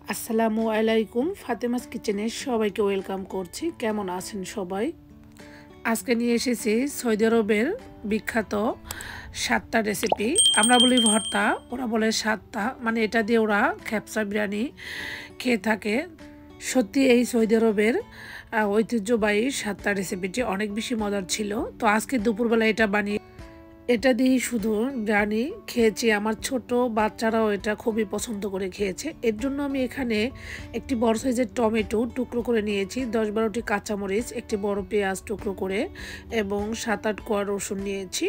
আসসালামু আলাইকুম। ফাতেমাস কিচেনে সবাইকে ওয়েলকাম করছি। কেমন আছেন সবাই? আজকে নিয়ে এসেছি সৌদি আরবের বিখ্যাত ৭টা রেসিপি। আমরা বলি ভর্তা, ওরা বলে ৭টা, মানে এটা দিয়ে ওরা খেপসা বিরিয়ানি খেয়ে থাকে। সত্যি এই সৌদি আরবের ঐতিহ্যবাহী ৭টা রেসিপিটি অনেক বেশি মজার ছিল। তো আজকে দুপুরবেলা এটা দিয়েই শুধু বিরিয়ানি খেয়েছি। আমার ছোট বাচ্চারাও এটা খুবই পছন্দ করে খেয়েছে। এর জন্য আমি এখানে একটি বড় সাইজের টমেটো টুকরো করে নিয়েছি, ১০-১২টি কাঁচামরিচ, একটি বড় পেঁয়াজ টুকরো করে এবং ৭-৮ কোয়া রসুন নিয়েছি।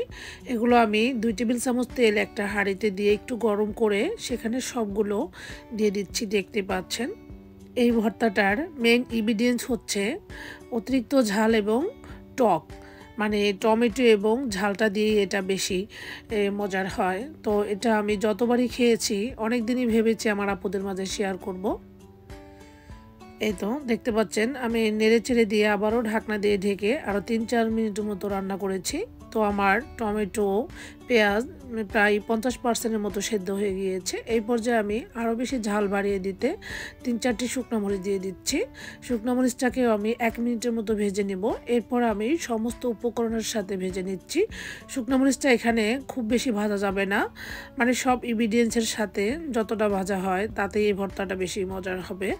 এগুলো আমি ২ টেবিল চামচ তেল একটা হাঁড়িতে দিয়ে একটু গরম করে সেখানে সবগুলো দিয়ে দিচ্ছি, দেখতে পাচ্ছেন। এই ভর্তাটার মেইন ইনগ্রিডিয়েন্টস হচ্ছে অতিরিক্ত ঝাল এবং টক, মানে টমেটো এবং ঝালটা দিয়ে এটা বেশি মজার হয়। তো এটা আমি যতবারই খেয়েছি অনেক দিনই ভেবেছি আমার আপুদের মাঝে শেয়ার করব। এই তো দেখতে পাচ্ছেন আমি নেড়ে চেড়ে দিয়ে আবারও ঢাকনা দিয়ে ঢেকে আরও ৩-৪ মিনিটের মতো রান্না করেছি। তো আমার টমেটো পেঁয়াজ প্রায় ৫০% মতো সেদ্ধ হয়ে গিয়েছে। এই পর্যায়ে আমি আরও বেশি ঝাল বাড়িয়ে দিতে ৩-৪টি শুকনো মরিচ দিয়ে দিচ্ছি। শুকনো মরিচটাকেও আমি ১ মিনিটের মতো ভেজে নেব। এরপর আমি সমস্ত উপকরণের সাথে ভেজে নিচ্ছি। শুকনো মরিচটা এখানে খুব বেশি ভাজা যাবে না, মানে সব ইনগ্রিডিয়েন্টসের সাথে যতটা ভাজা হয় তাতেই এই ভর্তাটা বেশি মজার হবে।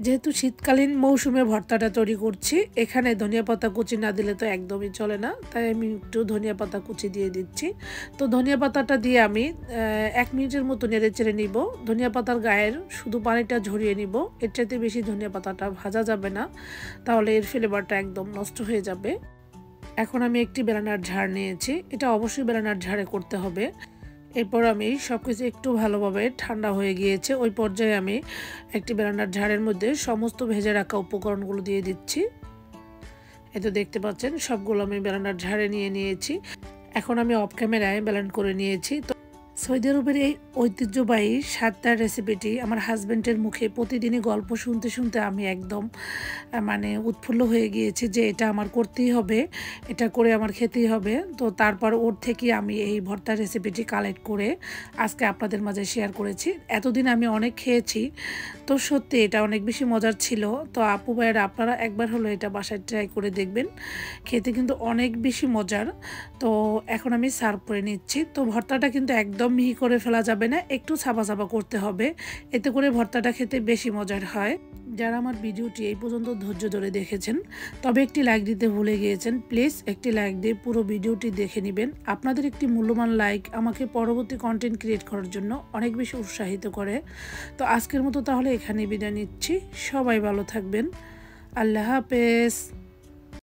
যেহেতু শীতকালীন মৌসুমে ভর্তাটা তৈরি করছি, এখানে ধনিয়া পাতা কুচি না দিলে তো একদমই চলে না, তাই আমি একটু ধনিয়া পাতা কুচি দিয়ে দিচ্ছি। তো ধনিয়া পাতাটা দিয়ে আমি ১ মিনিটের মতো নেড়ে চেড়ে নিব। ধনিয়া পাতার গায়ের শুধু পানিটা ঝরিয়ে নিব, এর চাইতে বেশি ধনিয়া পাতাটা ভাজা যাবে না, তাহলে এর ফ্লেভারটা একদম নষ্ট হয়ে যাবে। এখন আমি একটি বেলানার ঝাড় নিয়েছি, এটা অবশ্যই বেলানার ঝাড়ে করতে হবে। এরপর আমি সব কিছু একটু ভালোভাবে ঠান্ডা হয়ে গিয়েছে, ওই পর্যায়ে আমি একটি বেলানার ঝাড়ের মধ্যে সমস্ত ভেজে রাখা উপকরণগুলো দিয়ে দিচ্ছি। এই তো দেখতে পাচ্ছেন সবগুলো আমি বেলানার ঝাড়ে নিয়ে নিয়েছি। এখন আমি অফ ক্যামেরায় ব্লেন্ড করে নিয়েছি। তো সৌদি আরবের এই ঐতিহ্যবাহী ৭টা রেসিপিটি আমার হাজব্যান্ডের মুখে প্রতিদিনই গল্প শুনতে শুনতে আমি একদম মানে উৎফুল্ল হয়ে গিয়েছি যে এটা আমার করতেই হবে, এটা করে আমার খেতেই হবে। তো তারপর ওর থেকে আমি এই ভর্তার রেসিপিটি কালেক্ট করে আজকে আপনাদের মাঝে শেয়ার করেছি। এতদিন আমি অনেক খেয়েছি, তো সত্যি এটা অনেক বেশি মজার ছিল। তো আপু ভাইয়েরা আপনারা একবার হলো এটা বাসায় ট্রাই করে দেখবেন, খেতে কিন্তু অনেক বেশি মজার। তো এখন আমি সার্ভ করে নিচ্ছি। তো ভর্তাটা কিন্তু একদম মিহি করে ফেলা যাবে না, একটু ছাপা ছাপা করতে হবে, এতে করে ভর্তাটা খেতে বেশি মজার হয়। যারা আমার ভিডিওটি এই পর্যন্ত ধৈর্য ধরে দেখেছেন, তবে একটি লাইক দিতে ভুলে গিয়েছেন, প্লিজ একটি লাইক দিয়ে পুরো ভিডিওটি দেখে নেবেন। আপনাদের একটি মূল্যবান লাইক আমাকে পরবর্তী কন্টেন্ট ক্রিয়েট করার জন্য অনেক বেশি উৎসাহিত করে। তো আজকের মতো তাহলে এখানেই বিদায় নিচ্ছি। সবাই ভালো থাকবেন। আল্লাহ হাফেজ।